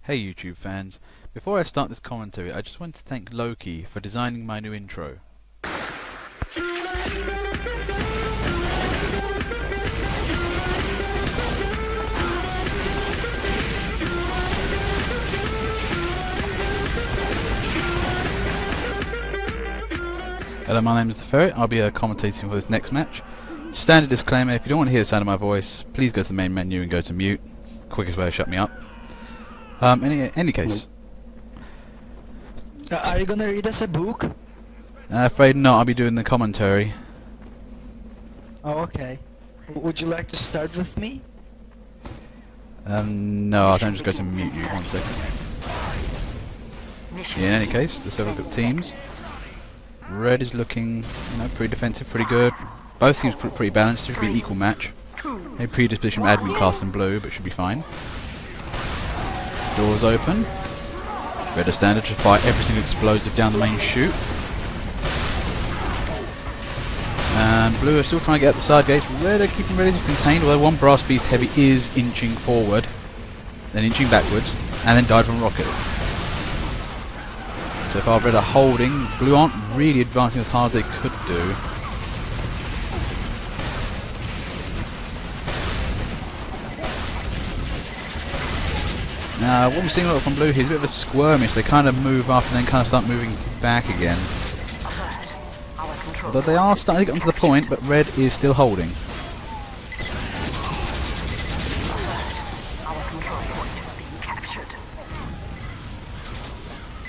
Hey YouTube fans, before I start this commentary I just want to thank LoKi for designing my new intro. Hello, my name is The Ferret. I'll be commentating for this next match. Standard disclaimer, if you don't want to hear the sound of my voice, please go to the main menu and go to mute. Quickest way to shut me up. Any case. Are you gonna read us a book? Afraid not, I'll be doing the commentary. Oh, okay. Would you like to start with me? No, I don't just go to mute you, 1 second. Yeah, in any case, let's have a look at teams. Red is looking, pretty defensive, pretty good. Both teams pretty balanced, should be an equal match. Maybe predisposition from admin class than blue, but should be fine. Doors open. Red are standard to fire every single explosive down the main chute. And blue are still trying to get at the side gates. Red are keeping relatively contained, although one brass beast heavy is inching forward, then inching backwards, and then died from a rocket. So far red are holding. Blue aren't really advancing as hard as they could do. Now, what I'm seeing a lot from blue here is a bit of a skirmish. They kind of move up and then kind of start moving back again. Although they are starting to get onto the point, but red is still holding.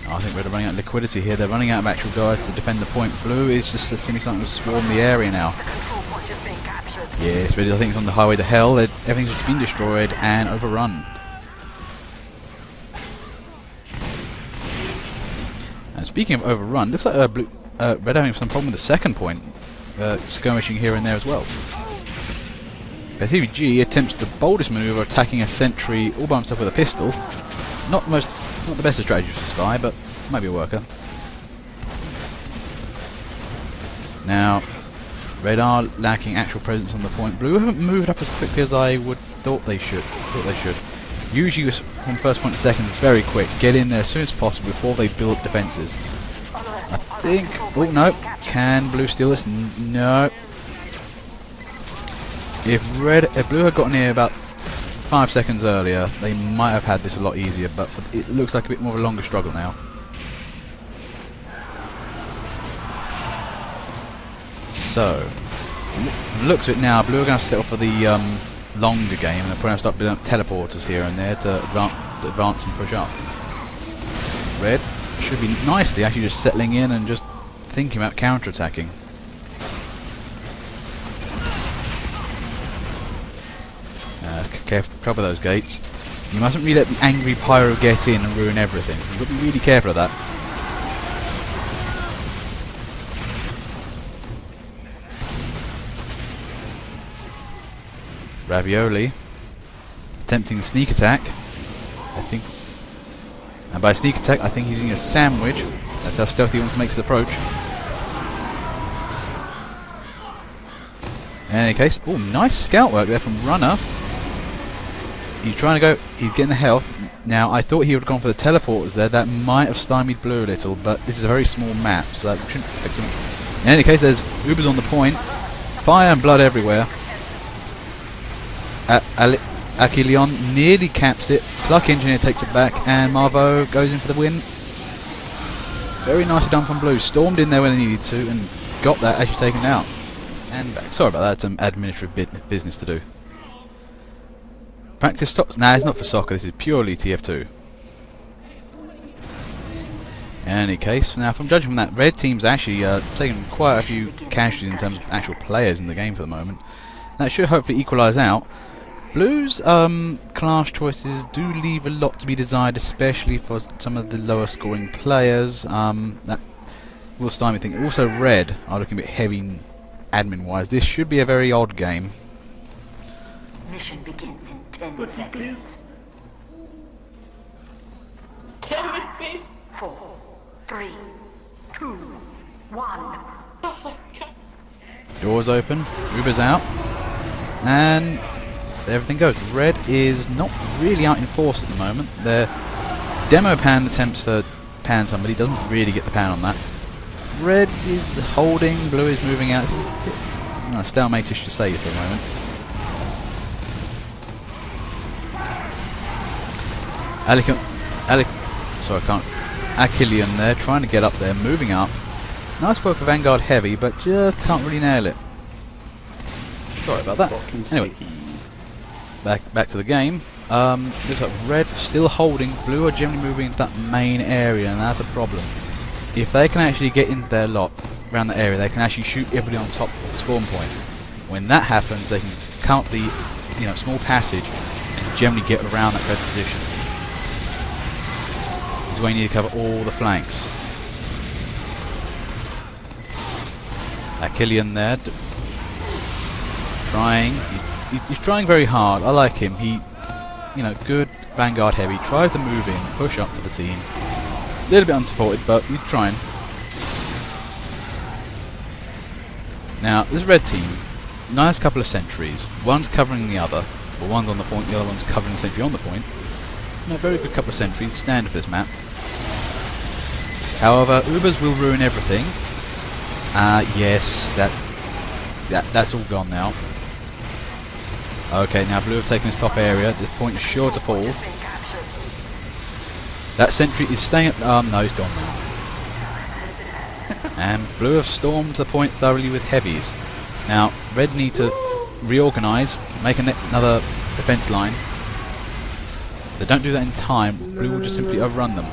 I think red are running out of liquidity here. They're running out of actual guys to defend the point. Blue is just simply starting to swarm the area now. Yes, red I think is on the highway to hell. Everything's just been destroyed and overrun. And speaking of overrun, looks like red are having some problem with the second point, skirmishing here and there as well. SCVG attempts the boldest maneuver, attacking a sentry all by himself with a pistol. Not the best of strategies for Spy, but might be a worker. Now, red are lacking actual presence on the point. Blue haven't moved up as quickly as I would thought they should. Usually from first point to second, very quick. Get in there as soon as possible before they build up defences. I think... Oh, no. Can blue steal this? No. If blue had gotten here about 5 seconds earlier, they might have had this a lot easier, but it looks like a bit more of a longer struggle now. So, looks of it now, blue are going to settle for the longer game, and they're probably going to start building up teleporters here and there to advance and push up. Red should be nicely actually just settling in and just thinking about counter-attacking. Careful, trouble those gates. You mustn't really let the angry pyro get in and ruin everything. You've got to be really careful of that. Ravioli attempting a sneak attack. I think, and by sneak attack, I think he's using a sandwich. That's how stealthy he wants to make his approach. In any case, oh, nice scout work there from Runner. He's trying to go, he's getting the health. Now, I thought he would have gone for the teleporters there. That might have stymied blue a little, but this is a very small map, so that shouldn't affect him. In any case, there's Ubers on the point. Fire and blood everywhere. Achilleon nearly caps it. Pluck Engineer takes it back, and Marvo goes in for the win. Very nicely done from blue. Stormed in there when they needed to, and got that actually taken out. And back. Sorry about that, some administrative business to do. Practice stops. Nah, it's not for soccer, this is purely TF2. In any case, now from judging from that, red team's actually taking quite a few casualties in terms of actual players in the game for the moment. That should hopefully equalise out. Blue's class choices do leave a lot to be desired, especially for some of the lower scoring players. That will stymie things. Also red are looking a bit heavy admin wise. This should be a very odd game. Mission begins in 10 seconds. Damn it, please. 4, 3, 2, 1. Oh my god. Doors open, Uber's out, and everything goes. Red is not really out in force at the moment. They're Demo pan attempts to pan somebody, doesn't really get the pan on that. Red is holding, blue is moving out. This is a bit stalemate-ish to say for a moment. Achillean there, trying to get up there, moving up. Nice work for Vanguard Heavy, but just can't really nail it. Sorry about that. Anyway, back to the game. Looks like red still holding, blue are generally moving into that main area, and that's a problem. If they can actually get into their lot around the area, they can actually shoot everybody on top of the spawn point. When that happens, they can count the small passage and generally get around that red position. This is where you need to cover all the flanks. Achillean there, trying. He's trying very hard. I like him. He, good Vanguard Heavy. Tries to move in, push up for the team. A little bit unsupported, but he's trying. Now, this red team, nice couple of sentries. One's covering the other. Well, one's on the point, the other one's covering the sentry on the point. Very good couple of sentries, standard for this map. However, Ubers will ruin everything. Yes, that's all gone now. Okay, now blue have taken this top area. This point is sure to fall. That sentry is staying at... no, he's gone now. And blue have stormed the point thoroughly with heavies. Now, red need to reorganise, make another defence line. If they don't do that in time, blue will just simply overrun them.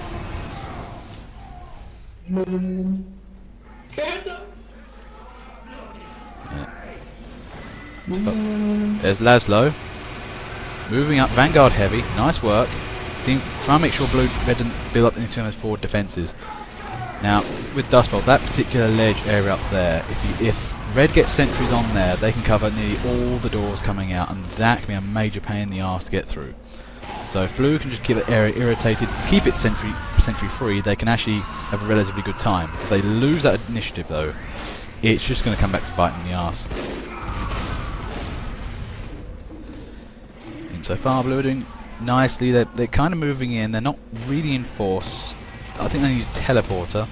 There's Laszlo. Moving up, Vanguard Heavy. Nice work. Try and make sure red doesn't build up into those forward defences. Now, with Dustbowl, that particular ledge area up there, if red gets sentries on there, they can cover nearly all the doors coming out, and that can be a major pain in the arse to get through. So if blue can just keep the area irritated, keep it sentry free, they can actually have a relatively good time. If they lose that initiative though, it's just going to come back to bite in the arse. And so far blue are doing nicely. They're kind of moving in, they're not really in force. I think they need a teleporter.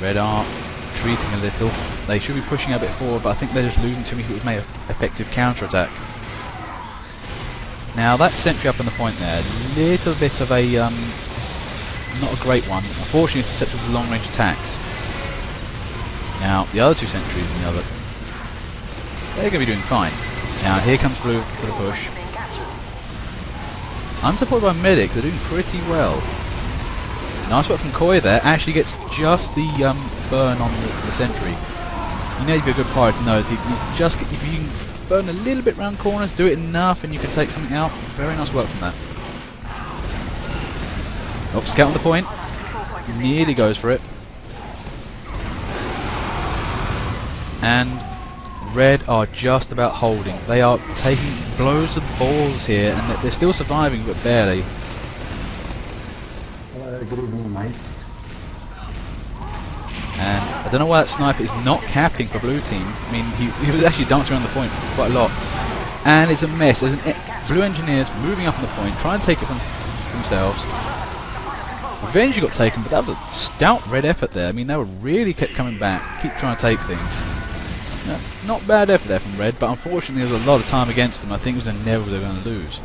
Red are retreating a little. They should be pushing a bit forward, but I think they're just losing too many people to make an effective counter-attack. Now that sentry up on the point there, little bit of a not a great one. Unfortunately it's susceptible to long-range attacks. Now the other two sentries in the other, they're going to be doing fine. Now here comes blue for the push. Unsupported by medics, they're doing pretty well. Nice work from Koi there, actually gets just the burn on the sentry. You need to be a good pirate to know that if you can burn a little bit round corners, do it enough and you can take something out. Very nice work from that. Oh, scout on the point. Nearly goes for it. And red are just about holding. They are taking blows of the balls here and they're still surviving but barely. Good evening, mate. And I don't know why that sniper is not capping for blue team. I mean, he was actually dancing around the point quite a lot. And it's a mess. There's blue engineers moving up on the point, trying to take it from themselves. Eventually got taken, but that was a stout red effort there. I mean, they were really kept coming back, keep trying to take things. Not bad effort there from red, but unfortunately there was a lot of time against them. I think it was inevitable they were going to lose.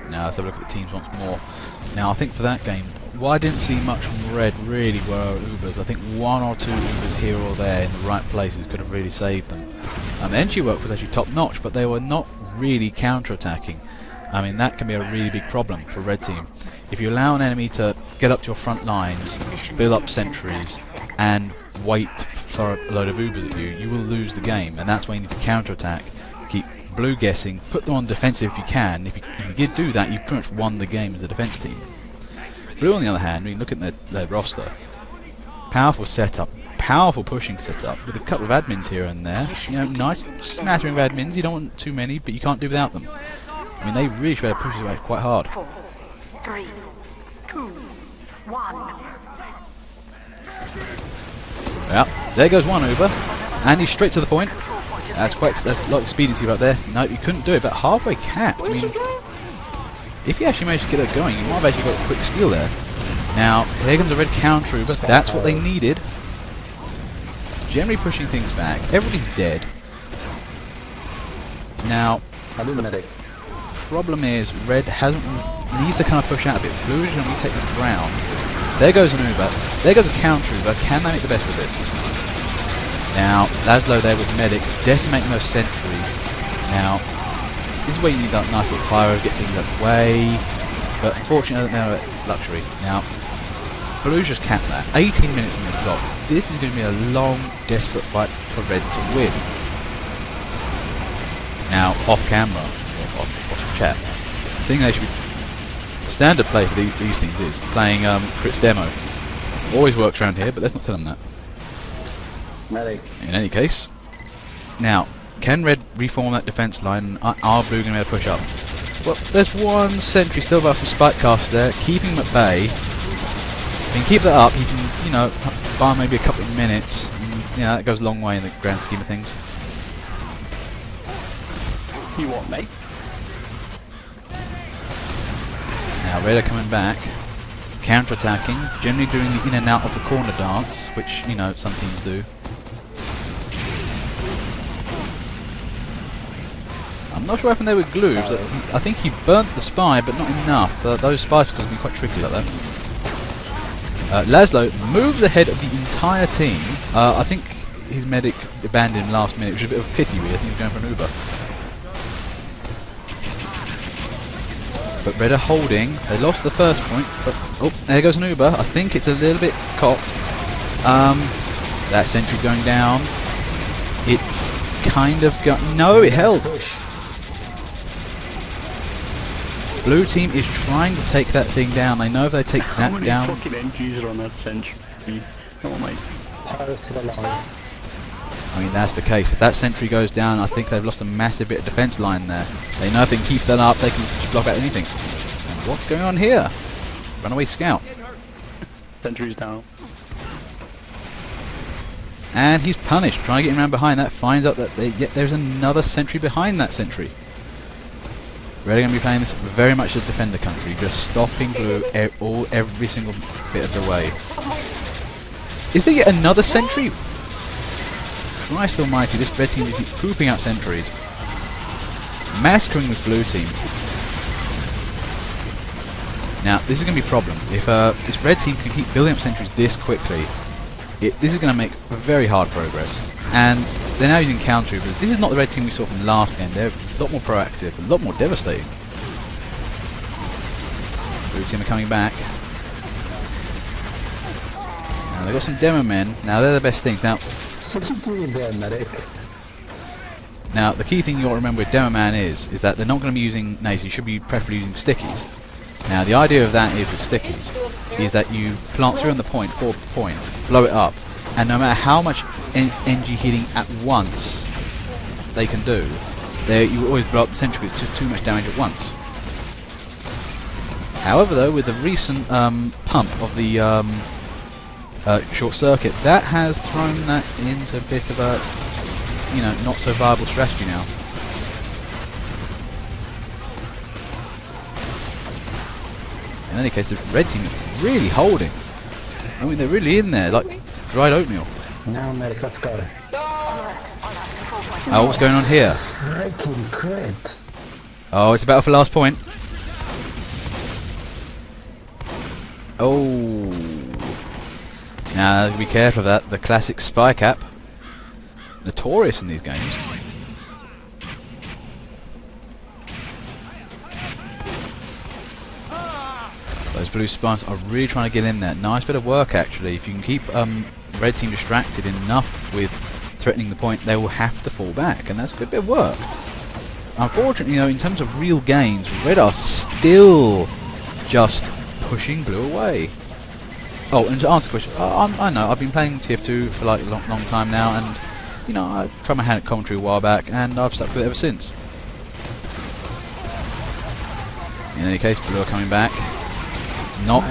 Now let's have a look at the teams once more. Now I think for that game, what I didn't see much from red really were Ubers. I think one or two Ubers here or there in the right places could have really saved them. The entry work was actually top notch, but they were not really counter-attacking. I mean, that can be a really big problem for a red team. If you allow an enemy to get up to your front lines, build up sentries, and wait for a load of Ubers at you, you will lose the game, and that's why you need to counter-attack. Keep blue guessing, put them on defensive if you can. If you do that, you've pretty much won the game as a defense team. Blue, on the other hand, I mean, look at their roster. Powerful setup, powerful pushing setup, with a couple of admins here and there. Nice smattering of admins. You don't want too many, but you can't do without them. I mean, they really try to push it quite hard. 4, 3, 2, 1. Yeah, there goes one Uber, and he's straight to the point. That's a lot of expediency right there. No, you couldn't do it, but halfway capped. I mean, if you actually managed to get it going, you might have actually got a quick steal there. Now, here comes a red counter Uber. That's what they needed. Generally pushing things back. Everybody's dead. Now, the problem is red needs to kind of push out a bit. Blue is going to retake this ground. There goes an Uber. There goes a counter Uber. Can they make the best of this? Now, Laszlo there with medic, decimating those sentries. Now, this is where you need that nice little pyro, get things out of the way. But unfortunately, they're at luxury. Now, Blue's just capped that. 18 minutes on the clock. This is going to be a long, desperate fight for red to win. Now, off camera, or off chat, I think they should be... Standard play for these teams is playing Crit's demo. Always works around here, but let's not tell them that. Medic. In any case, now, can red reform that defense line? Are blue going to be able to push up? Well, there's one sentry still back from Spikecast there, keeping him at bay. If you can keep that up, you can, you know, buy maybe a couple of minutes. And, you know, that goes a long way in the grand scheme of things. You what, mate? Now, red are coming back, counter-attacking, generally doing the in and out of the corner dance, which, you know, some teams do. I'm not sure what happened there with Glue. I think he burnt the spy, but not enough. Those spies can be quite tricky like that. Laszlo moves ahead of the entire team. I think his medic abandoned him last minute, which is a bit of a pity, really. I think he was going for an Uber. But red are holding. They lost the first point, but oh, there goes an Uber. I think it's a little bit cocked. That sentry's going down. It's kind of no, it held. Blue team is trying to take that thing down. They know if they take that down. How many fucking entries are on that sentry? Oh my. I mean, that's the case. If that sentry goes down, I think they've lost a massive bit of defense line there. They know if they can keep that up, they can just block out anything. And what's going on here? Runaway scout. Sentry's down. And he's punished. Trying to get him around behind that. Finds out that there's another sentry behind that sentry. We're going to be playing this very much as a defender country, just stopping blue every single bit of the way. Is there yet another sentry? Christ almighty, this red team is pooping out sentries. Massacring this blue team. Now, this is going to be a problem. If this red team can keep building up sentries this quickly, this is going to make very hard progress. And they're now using counter Ubers. This is not the red team we saw from last game. They're a lot more proactive, a lot more devastating. Blue team are coming back. Now they've got some demo men. Now they're the best things. Now, What are you doing there, medic? now the key thing you got to remember with demo man is that they're not going to be using nades. You should be preferably using stickies. Now the idea of that is with stickies is that you plant through on the point, forward point, blow it up, and no matter how much NG hitting at once they can do, you always blow up the sentry with too much damage at once. However, though, with the recent pump of the short circuit, that has thrown that into a bit of a, you know, not so viable strategy now. In any case, the red team is really holding. I mean, they're really in there, like dried oatmeal. Now, medic, let's go. Oh, what's going on here? Freaking crit. Oh, it's a battle for last point. Oh. Now, be careful of that. The classic spy cap. Notorious in these games. Those blue spies are really trying to get in there. Nice bit of work, actually. If you can keep red team distracted enough with threatening the point, they will have to fall back, and that's a good bit of work. Unfortunately, you know, in terms of real gains, red are still just pushing blue away. Oh, and to answer the question, I know, I've been playing TF2 for like a long time now, and, you know, I tried my hand at commentary a while back, and I've stuck with it ever since. In any case, blue are coming back. Not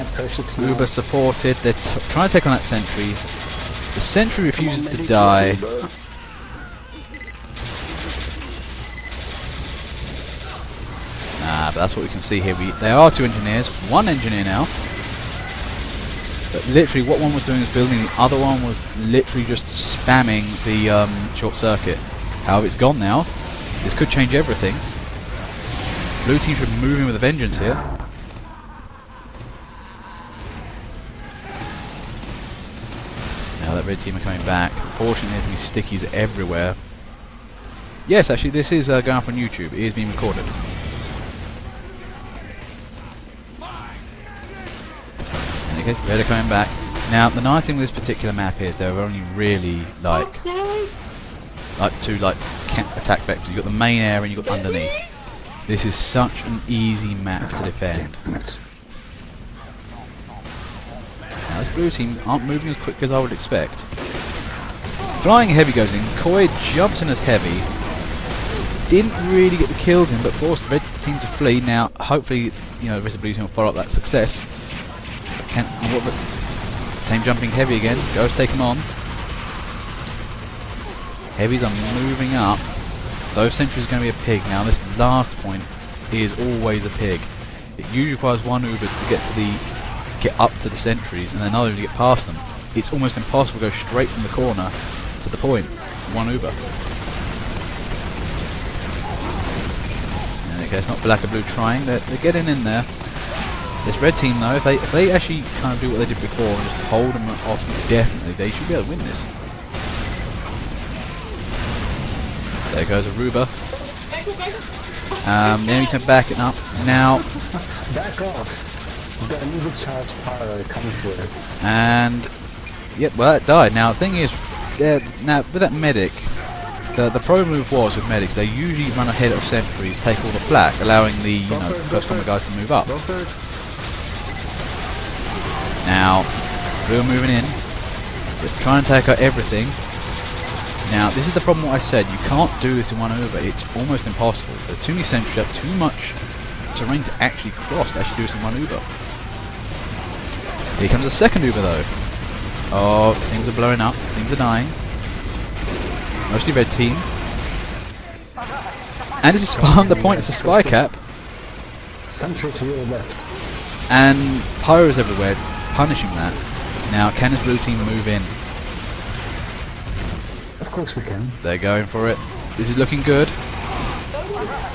Uber supported. They're trying to take on that sentry. The sentry refuses to die. But that's what we can see here. There are 2 engineers, 1 engineer now. But literally what one was doing was building, the other one was literally just spamming the short circuit. However, it's gone now. This could change everything. Blue team should move in with a vengeance here. Now that red team are coming back. Unfortunately, there's going to be stickies everywhere. Yes, actually, this is going up on YouTube. It is being recorded. And okay, red are coming back. Now, the nice thing with this particular map is there are only really like two attack vectors. You've got the main area and you've got underneath. This is such an easy map to defend. Now this blue team aren't moving as quick as I would expect. Flying heavy goes in. Koi jumps in as heavy. Didn't really get the kills in, but forced red team to flee. Now, hopefully, you know, the rest of the blue team will follow up that success. Same jumping heavy again. Goes take him on. Heavies are moving up. Those sentries are going to be a pig. Now, this last point is always a pig. It usually requires one Uber to get up to the sentries, and then another to get past them. It's almost impossible to go straight from the corner to the point. One Uber. And okay, it's not for lack of blue trying. They're getting in there. This red team, though, if they actually kind of do what they did before and just hold them off indefinitely, they should be able to win this. There goes Aruba. The enemy team backing up. Now, Back off. You've got an evil charge power coming through. And yep, well that died. Now the thing is, now with that medic, the pro move was with medics, they usually run ahead of sentries, take all the flak, allowing the first combat guys to move up. Now, blue are moving in. They're trying to take out everything. Now, this is the problem what I said, you can't do this in one Uber, it's almost impossible. There's too many sentries up, too much terrain to actually cross to actually do this in one Uber. Here comes the second Uber though. Oh, things are blowing up, things are dying. Mostly red team. And this is spawn the point, it's a spy cap. Sentry to your left. And pyros everywhere, punishing that. Now, can this blue team move in? Of course we can. They're going for it. This is looking good.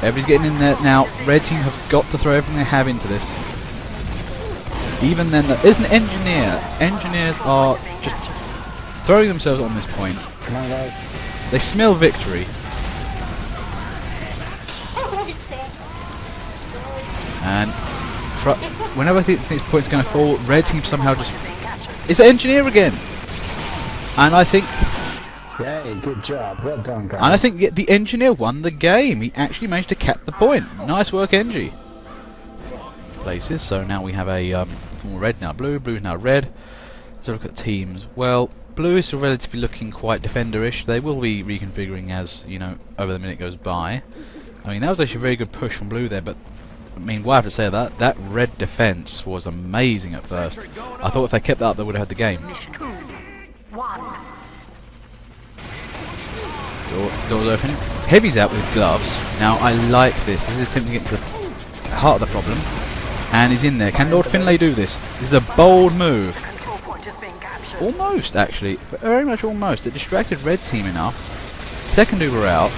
Everybody's getting in there. Now, red team have got to throw everything they have into this. Even then, there's an engineer. Engineers are just throwing themselves on this point. Come on, guys. They smell victory. And whenever I think this point's going to fall, red team somehow just... It's an engineer again! And I think... Yay, good job. Well done, guys. And I think the engineer won the game. He actually managed to cap the point. Nice work, Engie. Places. So now we have a from red now blue, blue now red. So look at teams. Well, blue is still relatively looking quite defenderish. They will be reconfiguring as, you know, over the minute goes by. I mean, that was actually a very good push from blue there, but I mean, why have to say that? That red defense was amazing at first. I thought if they kept that up, they would have had the game. Mission 2, 1. Doors open. Heavy's out with gloves. Now I like this. This is attempting to get to the heart of the problem. And he's in there. Can Lord Finlay do this? This is a bold move. Control point is being captured. Almost, actually. Very much almost. It distracted red team enough. Second Uber out.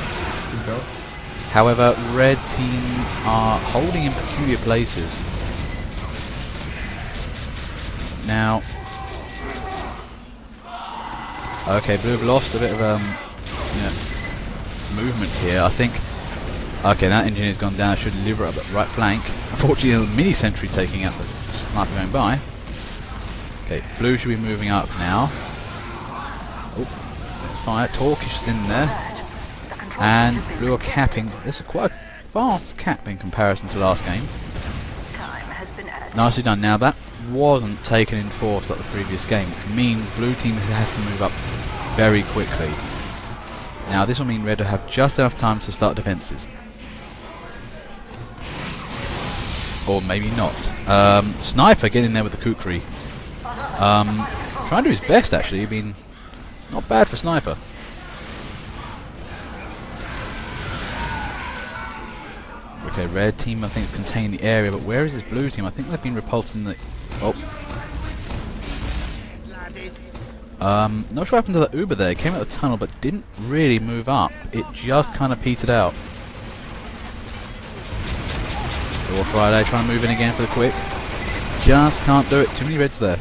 However, red team are holding in peculiar places. Now... Okay, blue have lost a bit of movement here. I think... Okay, that engineer's gone down. I should deliver up the right flank. Unfortunately, a mini sentry taking out the sniper going by. Okay, blue should be moving up now. Oh, there's fire. Torkish is in there. And blue are capping. This is quite a fast cap in comparison to last game. Time has been added. Nicely done. Now that wasn't taken in force like the previous game, which means blue team has to move up very quickly. Now this will mean red will have just enough time to start defences. Or maybe not. Sniper getting there with the kukri. Trying to do his best actually. I mean, Not bad for sniper. Okay, red team I think contain the area, but where is this blue team? I think they've been repulsed in the... Oh. Not sure what happened to the Uber there. It came out of the tunnel but didn't really move up. It just kind of petered out. Or Friday trying to move in again for the quick. Just can't do it. Too many reds there.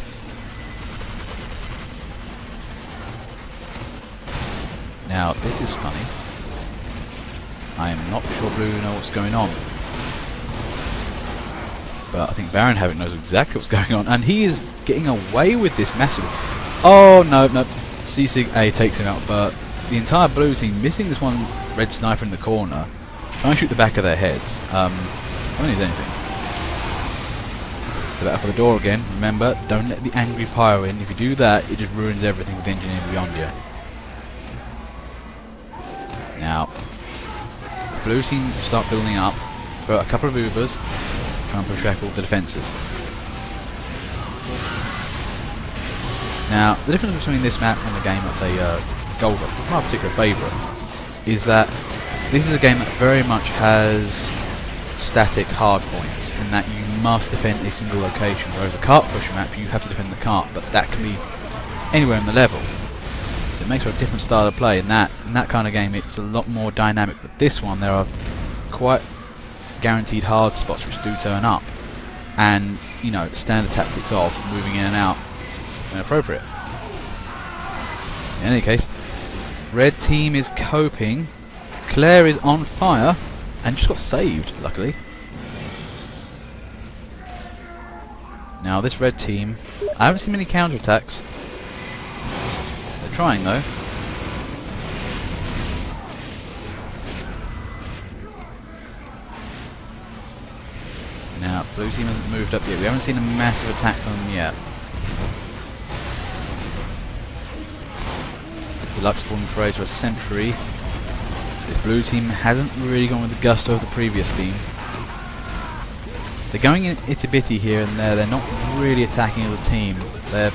Now, this is funny. I am not sure blue know what's going on. But I think Baron Havoc knows exactly what's going on. And he is getting away with this massively. Oh, no, no. C-Sig-A takes him out. But the entire blue team missing this one red sniper in the corner. Trying to shoot the back of their heads. I don't need anything. Step out for the door again. Remember, don't let the angry pyro in. If you do that, it just ruins everything with the engineer beyond you. Now, blue team start building up. Put a couple of Ubers. Try and push back all the defences. Now, the difference between this map and the game, let's say, Goldrush, my particular favourite, is that this is a game that very much has static hard points, in that you must defend a single location, whereas a cart pusher map, you have to defend the cart, but that can be anywhere in the level. So it makes for a different style of play. In that kind of game, it's a lot more dynamic, but this one, there are quite guaranteed hard spots which do turn up, and you know, standard tactics of moving in and out when appropriate. In any case, red team is coping. Claire is on fire and just got saved, luckily. Now this red team, I haven't seen many counterattacks. They're trying though. Now, blue team hasn't moved up yet. We haven't seen a massive attack from them yet. Deluxe falling prey to a sentry. This blue team hasn't really gone with the gusto of the previous team. They're going in itty-bitty here and there. They're not really attacking as a team. They're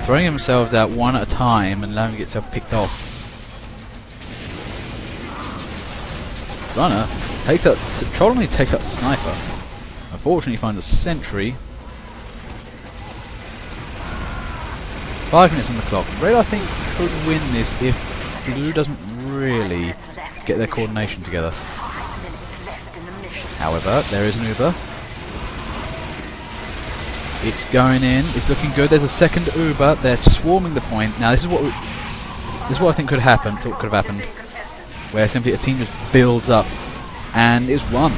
throwing themselves out one at a time and allowing to get themselves picked off. Runner takes out... Troll only takes out Sniper. Unfortunately, he finds a sentry. 5 minutes on the clock. Red, I think, could win this if blue doesn't really get their coordination together. However, there is an Uber. It's going in. It's looking good. There's a second Uber. They're swarming the point. Now, this is what I think could happen. Thought could have happened, where simply a team just builds up, and it's won.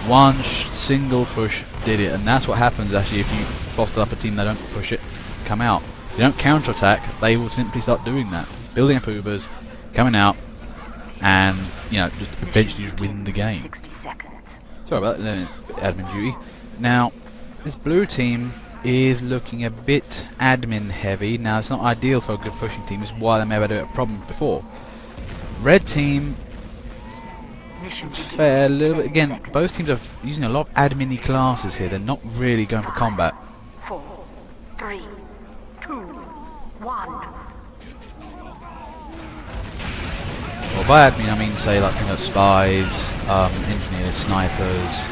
One single push did it, and that's what happens actually if you bottle up a team that don't push it, come out. If they don't counter-attack, they will simply start doing that. Building up Ubers, coming out, and, you know, just eventually just win the game. 60 seconds. Sorry about that, admin duty. Now, this blue team is looking a bit admin heavy. Now, it's not ideal for a good pushing team, it's why they may have had a problem before. Red team, fair, a little bit. Again, both teams are using a lot of admin-y classes here. They're not really going for combat. 4, 3, 2, 1. Well, by admin I mean, say, like, you know, spies, engineers, snipers,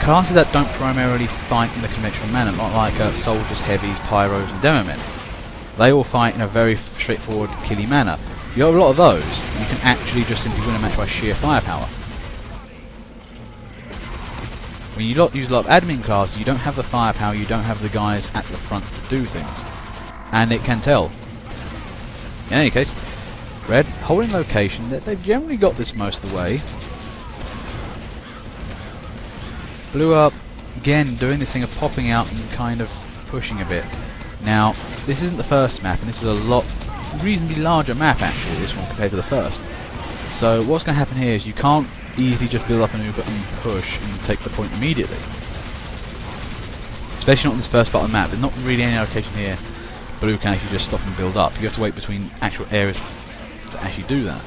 classes that don't primarily fight in a conventional manner, not like soldiers, heavies, pyros, and demo men. They all fight in a very straightforward, killy manner. You have a lot of those, you can actually just simply win a match by sheer firepower. When you use a lot of admin classes, you don't have the firepower, you don't have the guys at the front to do things. And it can tell. In any case, red, holding location, they've generally got this most of the way. Blue up, again, doing this thing of popping out and kind of pushing a bit. Now, this isn't the first map, and this is a reasonably larger map actually, this one compared to the first. So what's going to happen here is you can't easily just build up an Uber and push and take the point immediately. Especially not in this first part of the map. There's not really any location here blue can actually just stop and build up. You have to wait between actual areas to actually do that.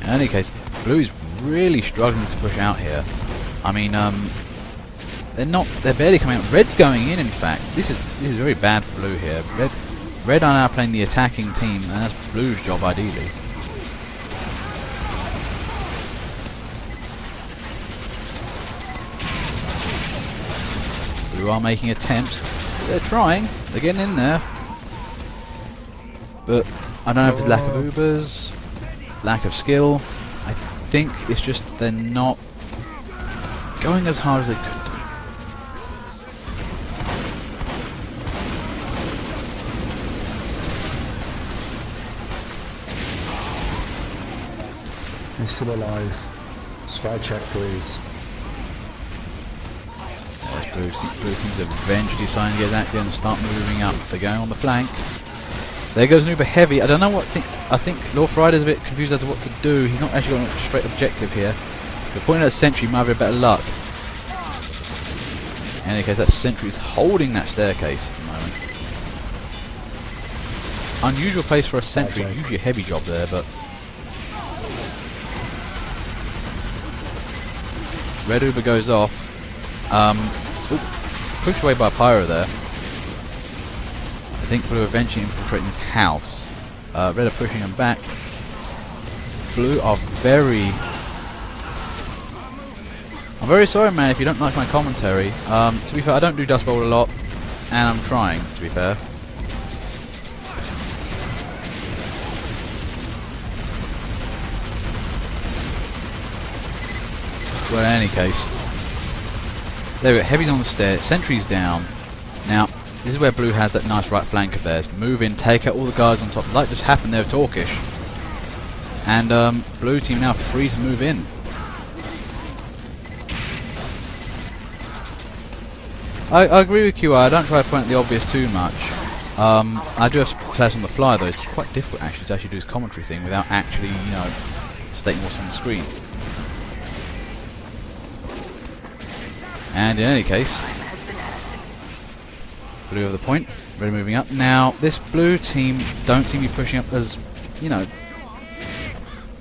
In any case, blue is really struggling to push out here. I mean, they're barely coming out. Red's going in fact. This is very bad for blue here. Red are now playing the attacking team, and that's blue's job ideally. Blue are making attempts. They're trying. They're getting in there. But I don't know if it's lack of Ubers, lack of skill. I think it's just they're not going as hard as they could do. He's still alive. Spy check, please. Blue team's eventually deciding to get active and start moving up. They're going on the flank. There goes an Uber heavy. I don't know what. I think Lord Frider's a bit confused as to what to do. He's not actually got a straight objective here. If you're pointing at a sentry, you might have a better luck. In any case, that sentry is holding that staircase at the moment. Unusual place for a sentry. Usually a heavy job there, but red Uber goes off. Pushed away by a pyro there. I think blue eventually infiltrating this house. Red are pushing them back. Blue are very... I'm very sorry, man, if you don't like my commentary. To be fair, I don't do Dustbowl a lot, and I'm trying, to be fair. Well, in any case, there we go. Heavy's on the stairs, sentry's down. Now, this is where blue has that nice right flank of theirs. Move in, take out all the guys on top, like just happened there with Torkish. And blue team now free to move in. I agree with QI, I don't try to point at the obvious too much. I do have to play on the fly though. It's quite difficult actually to do this commentary thing without actually, you know, stating what's on the screen. And in any case, blue over the point, red moving up. Now, this blue team don't seem to be pushing up as, you know,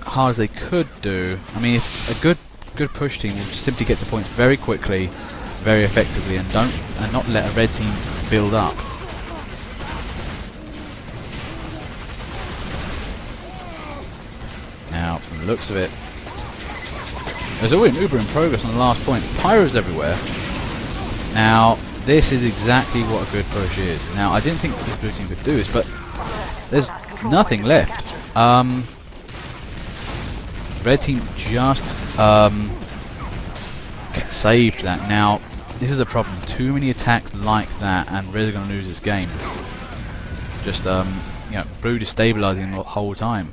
hard as they could do. I mean, if a good push team will simply get to points very quickly, very effectively, and not let a red team build up. Now, from the looks of it, there's always an Uber in progress on the last point. Pyros everywhere. Now, this is exactly what a good push is. Now, I didn't think this blue team could do this, but there's nothing left. Red team just saved that. Now, this is a problem. Too many attacks like that, and Red are going to lose this game. Just, you know, blue destabilizing the whole time.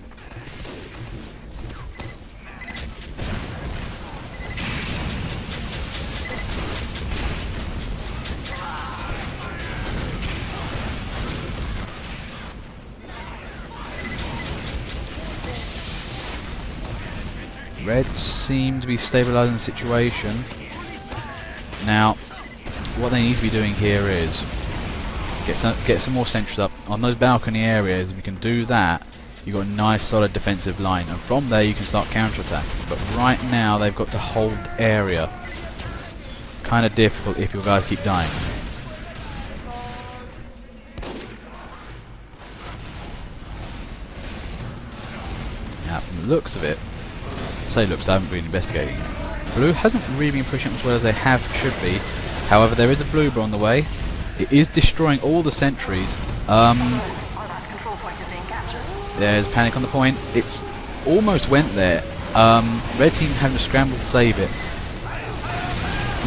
Red seem to be stabilising the situation. Now, what they need to be doing here is get some more sentries up on those balcony areas. If you can do that, you've got a nice solid defensive line, and from there you can start counter-attacking. But right now they've got to hold the area. Kind of difficult if your guys keep dying. Now, from the looks of it, I haven't been investigating. Blue hasn't really been pushing up as well as they should be. However, there is a bloober on the way. It is destroying all the sentries. There's panic on the point. It's almost went there. Red team having to scramble to save it.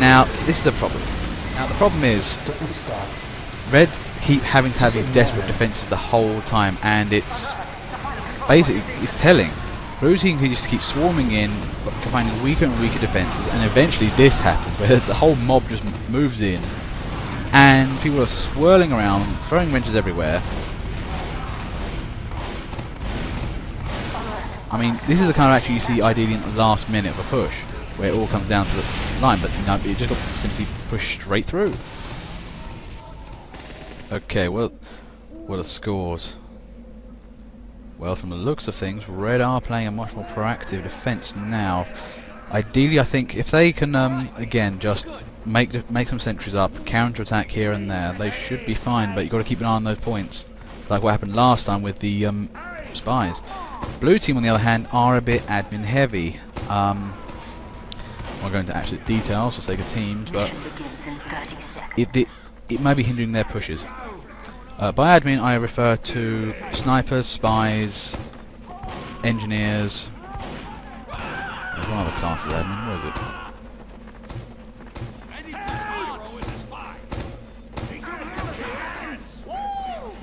Now, this is a problem. Now, the problem is Red keep having to have these desperate defences the whole time, and it's basically telling. Blue team can just keep swarming in, finding weaker and weaker defences, and eventually this happens, where the whole mob just moves in, and people are swirling around, throwing wrenches everywhere. I mean, this is the kind of action you see ideally in the last minute of a push, where it all comes down to the line, but no, it just got simply pushed straight through. Okay, what are the scores? Well, from the looks of things, Red are playing a much more proactive defence now. Ideally, I think if they can, again, just make some sentries up, counter-attack here and there, they should be fine, but you've got to keep an eye on those points, like what happened last time with the spies. Blue team, on the other hand, are a bit admin heavy. I'll go into actual details for sake of teams, but it may be hindering their pushes. By admin, I refer to snipers, spies, engineers. There's one other class of admin. Where is it?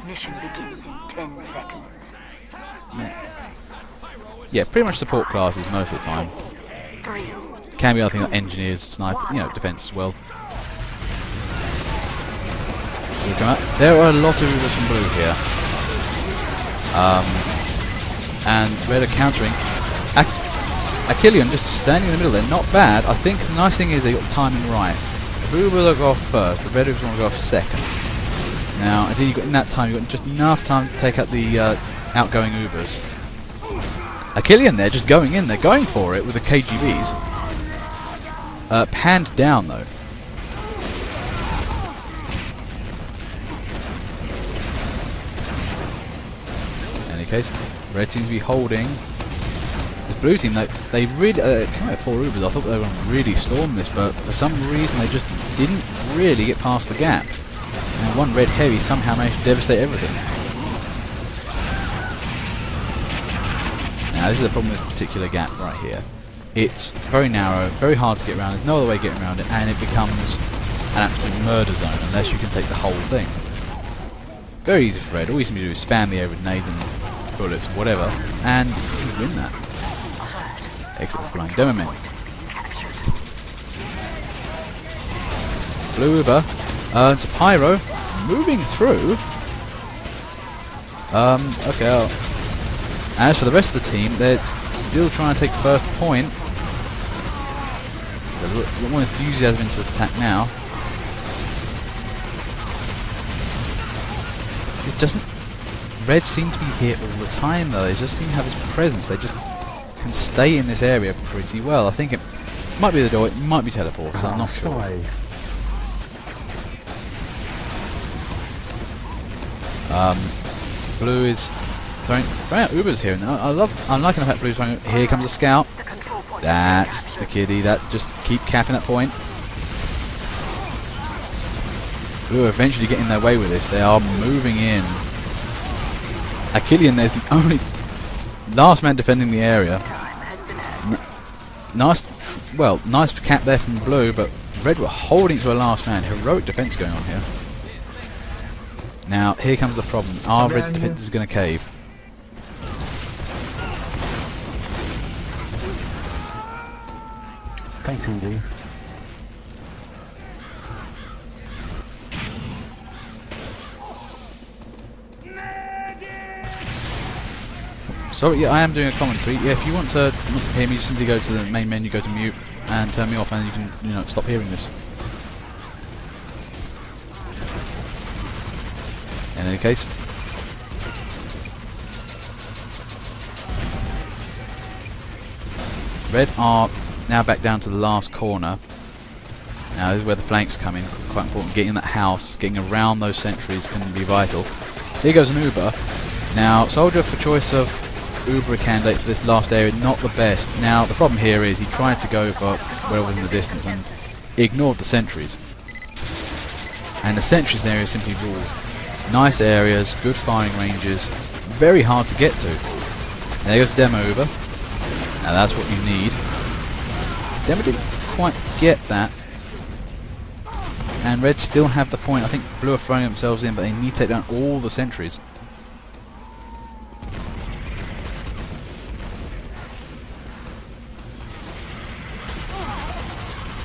Mission begins in 10 seconds. Yeah, pretty much support classes most of the time. 3. Can be other things like engineers, sniper, defense as well. So we come out. There are a lot of Ubers from blue here. And red are countering. Achillean just standing in the middle there, not bad. I think the nice thing is they got the timing right. The blue will go off first, the red will go off second. Now, I think in that time, you've got just enough time to take out the outgoing Ubers. Achillean there, just going in, they're going for it with the KGBs. Panned down though. In any case, red seems to be holding. This blue team, they really came out with 4 Ubers. I thought they were going to really storm this, but for some reason they just didn't really get past the gap. And one red heavy somehow managed to devastate everything. Now this is the problem with this particular gap right here. It's very narrow, very hard to get around, there's no other way of getting around it, and it becomes an absolute murder zone unless you can take the whole thing. Very easy for red, all you seem to do is spam the air with nades and bullets, whatever, and you win that. Exit the flying demo men. Blue Uber, to Pyro, moving through. Okay, as for the rest of the team, they're still trying to take first point. There's a lot more enthusiasm into this attack now. It doesn't... Red seem to be here all the time though, they just seem to have this presence, they just can stay in this area pretty well. I think it might be the door, it might be teleports, I'm not sure. Blue is throwing out Ubers here, and I'm liking the fact Blue's throwing. Here comes a scout. That's the kiddie. That just keep capping that point. Blue are eventually getting their way with this. They are moving in. Achillean there's the only last man defending the area. Nice cap there from Blue, but Red were holding to a last man. Heroic defense going on here. Now, here comes the problem. Our red defense is going to cave. Thanks, Indy. Sorry, yeah, I am doing a commentary. Yeah, if you want to hear me, just simply go to the main menu, go to mute, and turn me off, and you can, stop hearing this. In any case, red are now back down to the last corner. Now this is where the flanks come in, quite important. Getting in that house, getting around those sentries can be vital. Here goes an Uber. Now, soldier for choice of Uber candidate for this last area, not the best. Now, the problem here is he tried to go for whatever was in the distance and ignored the sentries. And the sentries in the area simply rule. Nice areas, good firing ranges, very hard to get to. And there goes the demo Uber. Now that's what you need. Demo didn't quite get that. And red still have the point. I think blue are throwing themselves in, but they need to take down all the sentries.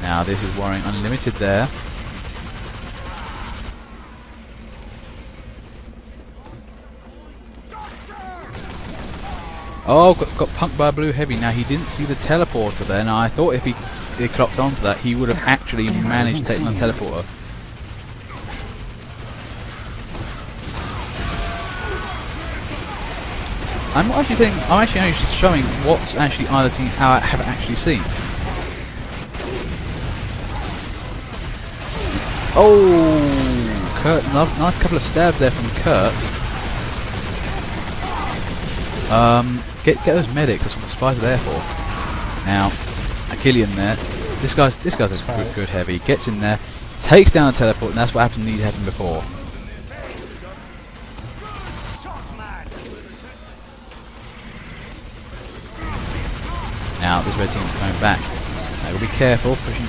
Now this is worrying. Unlimited there. Oh, got punked by a blue heavy. Now he didn't see the teleporter there. Now I thought if he clocked onto that, he would have actually managed to take on the teleporter. I'm actually only showing what actually either team have actually seen. Oh, Kurt, nice couple of stabs there from Kurt. Get those medics. That's what the spies are there for. Now, Achillean there. This guy's a good heavy. Gets in there, takes down a teleport, and that's what happened. Happened before. Now this red team is coming back. They've got to be careful, pushing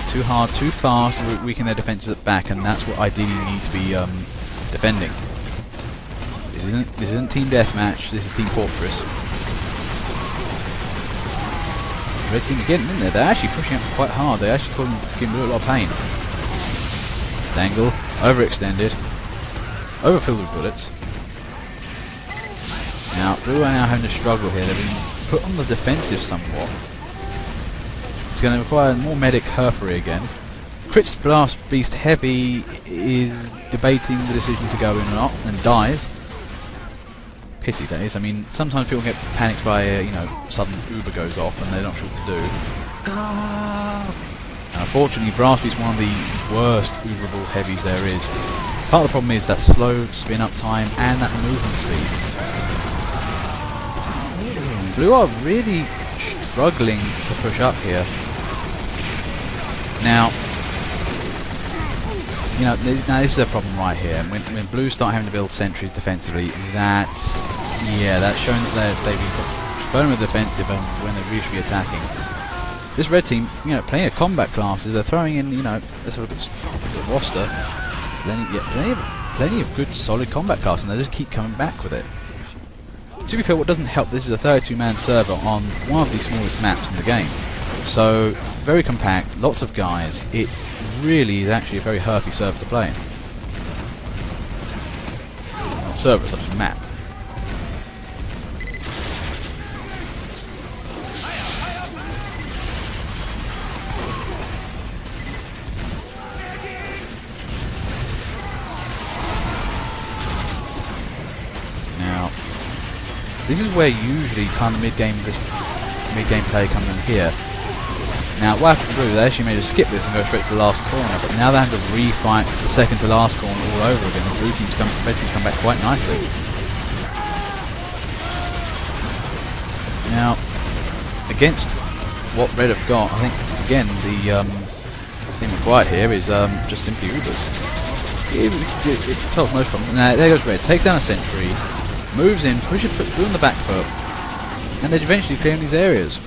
too hard, too fast, and weaken their defences at back, and that's what ideally you need to be defending. This isn't team deathmatch. This is team fortress. Red team are getting in there. They're actually pushing up quite hard. They're actually giving Blue a lot of pain. Dangle, overextended, overfilled with bullets. Now Blue are now having to struggle here. They've been put on the defensive somewhat. It's going to require more medic herfery again. Crit's Blast Beast Heavy is debating the decision to go in or not, and dies. Pity that is. I mean, sometimes people get panicked by sudden Uber goes off and they're not sure what to do. And unfortunately, Blast Beast is one of the worst Uberable heavies there is. Part of the problem is that slow spin up time and that movement speed. Blue are really struggling to push up here. Now, now this is a problem right here. When Blue start having to build sentries defensively, that's showing that they've been burning with defensive and when they really should be attacking. This red team, plenty of combat classes. They're throwing in, let's have a look at the roster. Plenty of good, solid combat classes, and they just keep coming back with it. To be fair, what doesn't help, this is a 32-man server on one of the smallest maps in the game. So, very compact, lots of guys. It really is actually a very herfy server to play in. Not server, such a map. Now, this is where usually kind of mid-game play comes in here. Now, what happened to Blue? They actually made us skip this and go straight to the last corner, but now they have to refight the second to last corner all over again. The red team's come back quite nicely. Now, against what Red have got, I think again the thing required here is just simply Ubers. It solves most problems. Now there goes Red, takes down a sentry, moves in, pushes Blue on the back foot, and they're eventually clearing these areas.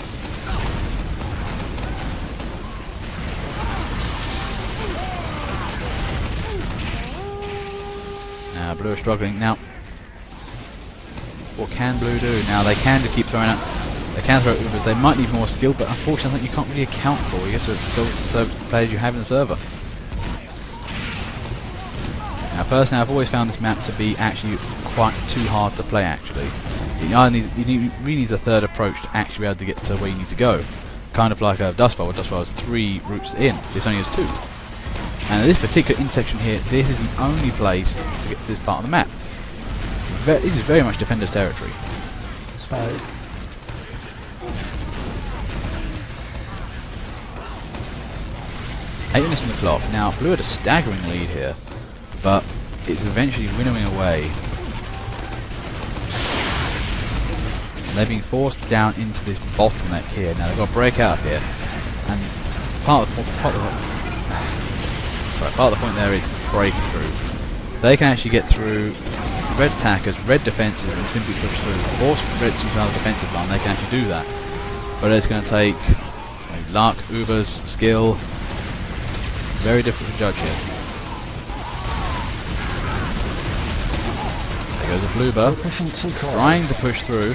Now Blue are struggling. Now, what can Blue do? Now they can just keep throwing out. They can throw Ubers. They might need more skill, but unfortunately you can't really account for. You have to go with the players you have in the server. Now personally, I've always found this map to be actually quite too hard to play. Actually, you really need a third approach to actually be able to get to where you need to go. Kind of like a Dustbowl. Dustbowl has 3 routes in. This only has 2. And in this particular intersection here, this is the only place to get to this part of the map. This is very much defender's territory. So, 8 minutes on the clock. Now, Blue had a staggering lead here, but it's eventually winnowing away. And they're being forced down into this bottleneck here. Now, they've got to break out of here. And part of the point there is breaking through. They can actually get through red attackers, red defensive, and simply push through. Force red to another defensive line, they can actually do that. But it's going to take luck, Ubers, skill. Very difficult to judge here. There goes a Bluebird, trying to push through.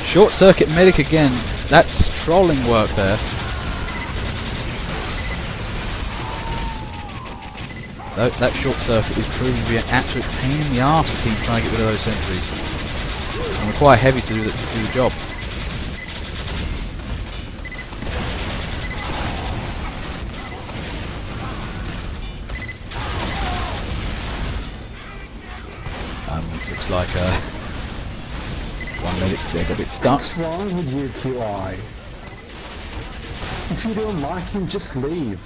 Short circuit medic again. That's trolling work there. That short circuit is proving to be an absolute pain in the arse for teams trying to get rid of those sentries. And require heavies to do the job. Looks like one medic there got a bit stuck. what's wrong with you, QI? If you don't like him, just leave.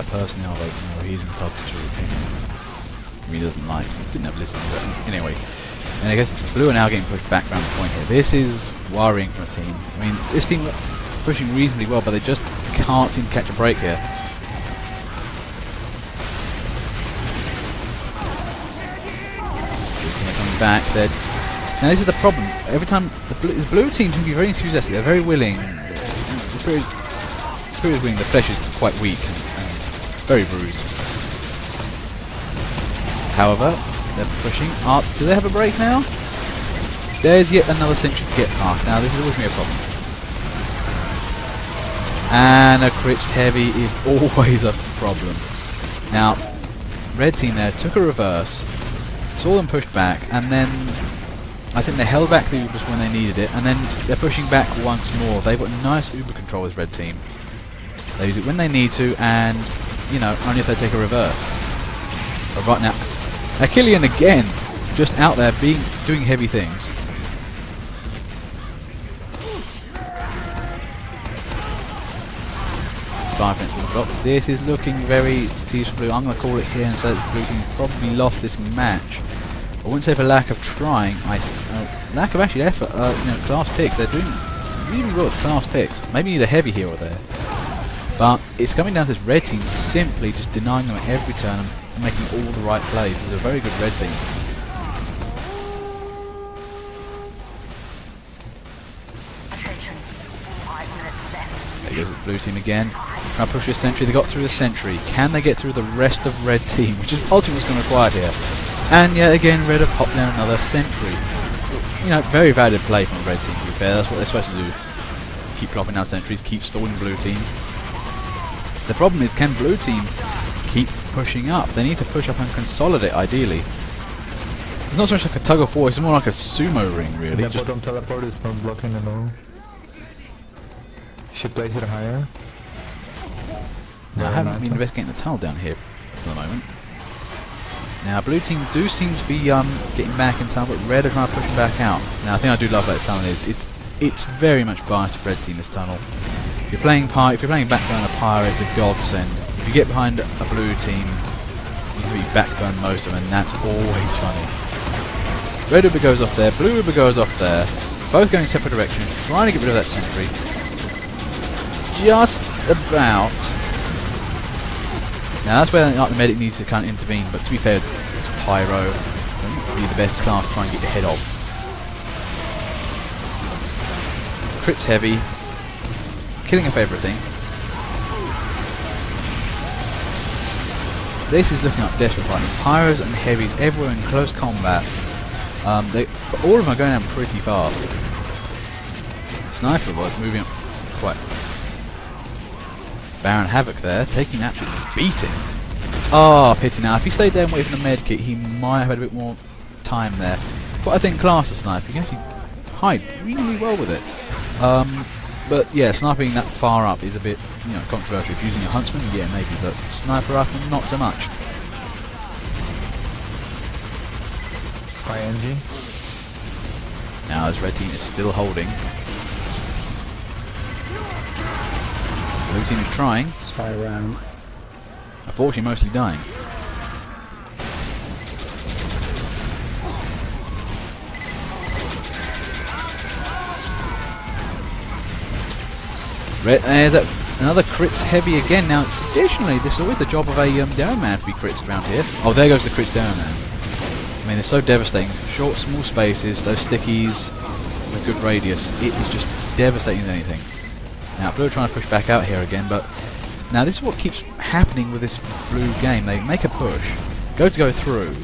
personnel vote. No, he's entitled to your opinion. He doesn't like, didn't have listened, but anyway. And I guess Blue are now getting pushed back around the point here. This is worrying for a team. I mean, this team are pushing reasonably well, but they just can't seem to catch a break here. Coming back, now this is the problem. Every time this blue team seems to be very enthusiastic. They're very willing. The spirit is willing. The flesh is quite weak and very bruised. However, they're pushing up. Do they have a break now? There's yet another sentry to get past. Now this is always going to be a problem. And a crits heavy is always a problem. Now, red team there took a reverse, saw them pushed back, and then I think they held back the Ubers when they needed it, and then they're pushing back once more. They've got nice Uber control with red team. They use it when they need to, and you know, only if they take a reverse. But right now, Achillean again, just out there doing heavy things. Five minutes on the clock. This is looking very tease for blue. I'm going to call it here and say that blue team probably lost this match. I wouldn't say for lack of trying, lack of actually effort. You know, class picks. They're doing really well with class picks. Maybe need a heavy hero there, but it's coming down to this red team simply just denying them at every turn and making all the right plays. It's a very good red team. Attention. 5 minutes left. There goes the blue team again. Trying to push this sentry. They got through the sentry. Can they get through the rest of red team, which is ultimately what's going to require here? And yet again, red have popped down another sentry. You know, very valid play from red team, to be fair. That's what they're supposed to do. Keep plopping down sentries, keep stalling blue team. The problem is, can blue team keep pushing up? They need to push up and consolidate, ideally. It's not so much like a tug of war, it's more like a sumo ring, really. The bottom teleport is not blocking at all. Should place it higher. Now, I haven't been investigating the tunnel down here for the moment. Now, blue team do seem to be getting back in tunnel, but red are trying to push them back out. Now, the thing I do love about the tunnel is it's very much biased for red team, this tunnel. If you're playing backbone, a pyre is a godsend. If you get behind a blue team, you can be backbone most of them, and that's always funny. Red Uber goes off there, blue Uber goes off there, both going separate directions, trying to get rid of that sentry. Just about. Now that's where the medic needs to kind of intervene, but to be fair, it's pyro. Don't be the best class to try and get your head off. Crits heavy, killing a favourite thing. This is looking up desperate fighting. Pyros and heavies everywhere in close combat. But all of them are going down pretty fast. Sniper was moving up quite. Baron Havoc there, taking an absolute beating. Oh, pity now. If he stayed there and waited for the med kit, he might have had a bit more time there. But I think class of sniper, you can actually hide really well with it. But yeah, sniping that far up is a bit, you know, controversial. If using a huntsman, yeah, maybe, but sniper up, not so much. Spy NG. Now this red team is still holding. Blue team is trying. Spy round. Unfortunately, mostly dying. There's another crits heavy again. Now, traditionally, this is always the job of a Down Man to be crits around here. Oh, there goes the crits Down Man. I mean, they're so devastating. Short, small spaces, those stickies, a good radius. It is just devastating as anything. Now, blue are trying to push back out here again, but now this is what keeps happening with this blue game. They make a push, go through,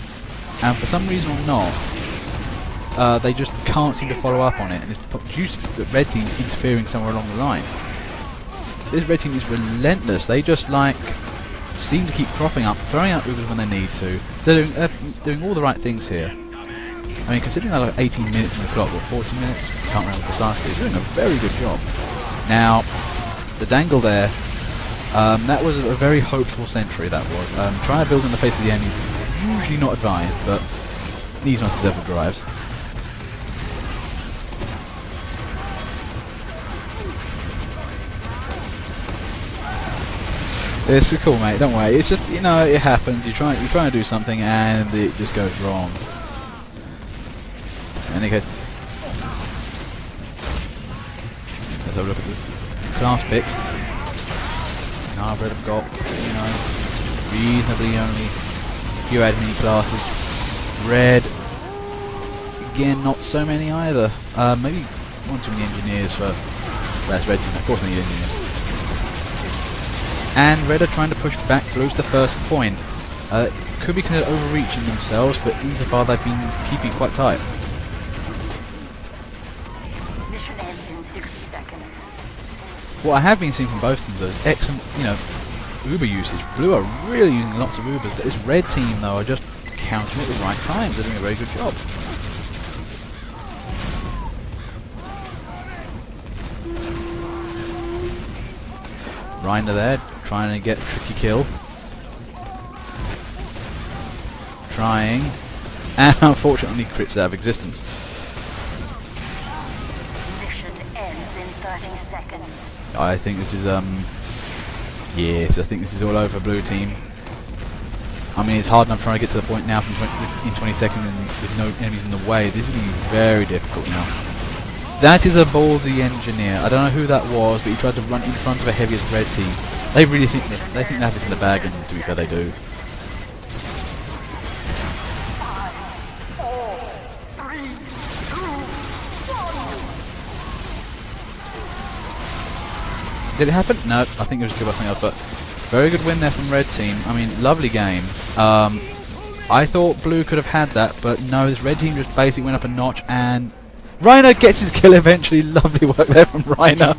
and for some reason or not, they just can't seem to follow up on it, and it's due to the red team interfering somewhere along the line. This red team is relentless. They just like seem to keep cropping up, throwing out Ubers when they need to. They're doing all the right things here. I mean, considering they're like 18 minutes in the clock, or 40 minutes, can't remember precisely, they're doing a very good job. Now, the dangle there, that was a very hopeful sentry, that was. Trying to build in the face of the enemy, usually not advised, but these ones the devil drives. It's cool, mate. Don't worry. It's just, you know, it happens. You're trying to do something and it just goes wrong. In any case, let's have a look at the class picks. Now Red have got, you know, reasonably only a few admin classes. Red, again, not so many either. Maybe one too many engineers for that's Red team. Of course, they need engineers. And Red are trying to push back Blues to first point. Could be considered overreaching themselves, but insofar they've been keeping quite tight. Mission ends in 60 seconds. What I have been seeing from both teams though is excellent, you know, Uber usage. Blue are really using lots of Ubers. This Red team though are just countering at the right times. They're doing a very good job. Reiner there, trying to get a tricky kill. Trying, and unfortunately crits out of existence. Mission ends in 30 seconds. I think this is yes, I think this is all over Blue team. I mean, it's hard enough trying to get to the point now from in 20 seconds and with no enemies in the way. This is going to be very difficult now. That is a ballsy engineer. I don't know who that was, but he tried to run in front of a heaviest Red team. They really think that they have this in the bag, and to be fair, they do. Did it happen? No, I think it was killed by something else, but very good win there from Red team. I mean, lovely game. I thought Blue could have had that, but no, this Red team just basically went up a notch, and Reiner gets his kill eventually. Lovely work there from Reiner.